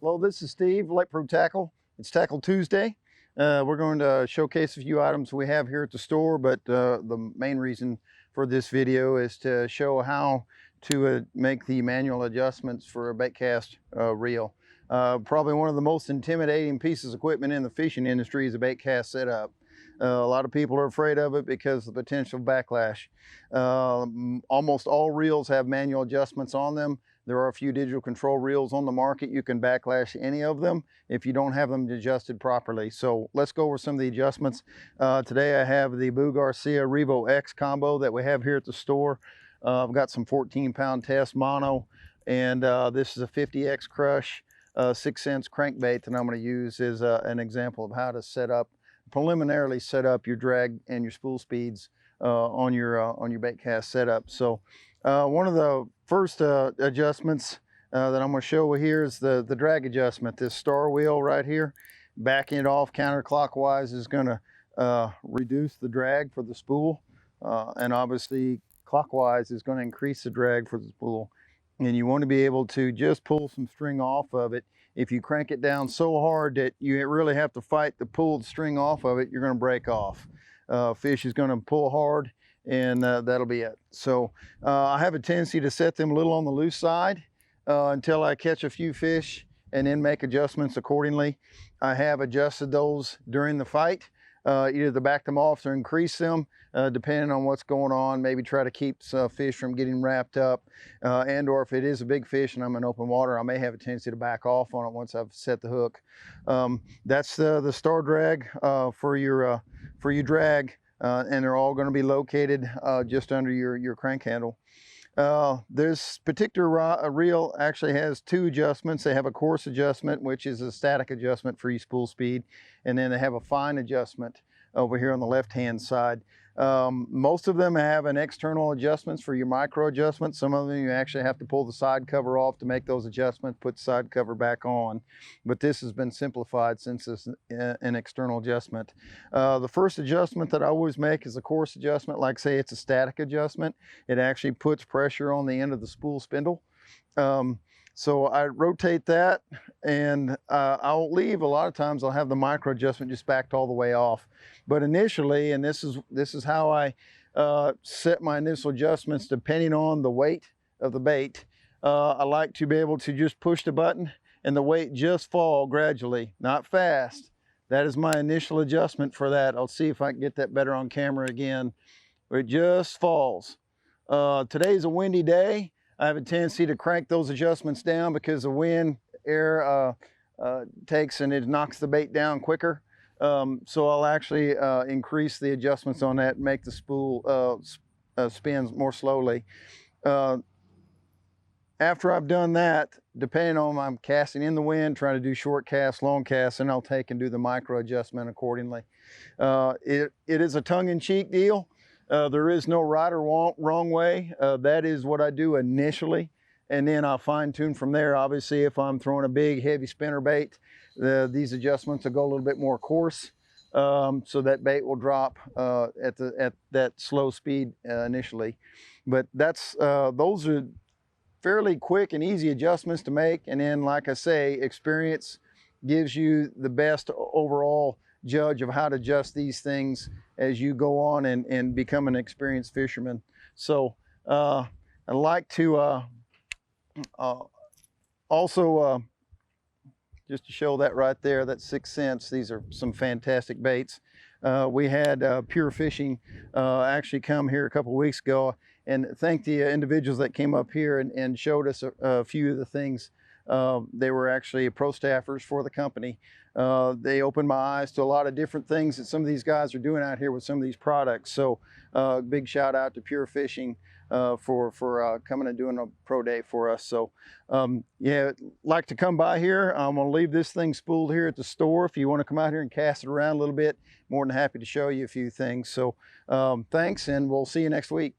Hello, this is Steve, Light Pro Tackle. It's Tackle Tuesday. We're going to showcase a few items we have here at the store, but the main reason for this video is to show how to make the manual adjustments for a bait cast reel. Probably one of the most intimidating pieces of equipment in the fishing industry is a bait cast setup. A lot of people are afraid of it because of the potential backlash. Almost all reels have manual adjustments on them. There are a few digital control reels on the market. You can backlash any of them if you don't have them adjusted properly. So let's go over some of the adjustments. Today I have the Abu Garcia Revo X combo that we have here at the store. I've got some 14-pound test mono, and this is a 50X crush 6-cents crankbait that I'm going to use as an example of how to preliminarily set up your drag and your spool speeds on your bait cast setup. So one of the first adjustments that I'm going to show here is the drag adjustment. This star wheel right here, backing it off counterclockwise is going to reduce the drag for the spool, and obviously clockwise is going to increase the drag for the spool. And you want to be able to just pull some string off of it. If you crank it down so hard that you really have to fight to pull the string off of it, you're going to break off. Fish is going to pull hard, and that'll be it. So I have a tendency to set them a little on the loose side until I catch a few fish and then make adjustments accordingly. I have adjusted those during the fight, either to back them off or increase them, depending on what's going on. Maybe try to keep some fish from getting wrapped up, and or if it is a big fish and I'm in open water, I may have a tendency to back off on it once I've set the hook. That's the star drag for your drag, and they're all going to be located just under your crank handle. This particular reel actually has two adjustments. They have a coarse adjustment, which is a static adjustment for your spool speed, and then they have a fine adjustment over here on the left hand side. Most of them have an external adjustments for your micro adjustments. Some of them you actually have to pull the side cover off to make those adjustments, put the side cover back on. But this has been simplified since it's an external adjustment. The first adjustment that I always make is a coarse adjustment. Like say it's a static adjustment. It actually puts pressure on the end of the spool spindle. So I rotate that, and I'll leave, a lot of times I'll have the micro adjustment just backed all the way off. But initially, and this is how I set my initial adjustments depending on the weight of the bait. I like to be able to just push the button and the weight just fall gradually, not fast. That is my initial adjustment for that. I'll see if I can get that better on camera again. It just falls. Today's a windy day. I have a tendency to crank those adjustments down because the wind, air takes and it knocks the bait down quicker. So I'll actually increase the adjustments on that and make the spool spin more slowly. After I've done that, depending on I'm casting in the wind, trying to do short casts, long casts, and I'll take and do the micro adjustment accordingly. It is a tongue-in-cheek deal. There is no right or wrong way. That is what I do initially, and then I'll fine tune from there. Obviously, if I'm throwing a big heavy spinner bait, these adjustments will go a little bit more coarse, so that bait will drop at that slow speed initially. But those are fairly quick and easy adjustments to make, and then like I say, experience gives you the best overall judge of how to adjust these things as you go on and become an experienced fisherman. So I like to also just to show that right there, that's 6 cents. These are some fantastic baits. We had Pure Fishing actually come here a couple of weeks ago, and thank the individuals that came up here and showed us a few of the things. They were actually pro staffers for the company. They opened my eyes to a lot of different things that some of these guys are doing out here with some of these products. So big shout out to Pure Fishing for coming and doing a pro day for us. So yeah, like to come by here. I'm going to leave this thing spooled here at the store. If you want to come out here and cast it around a little bit, more than happy to show you a few things. So thanks, and we'll see you next week.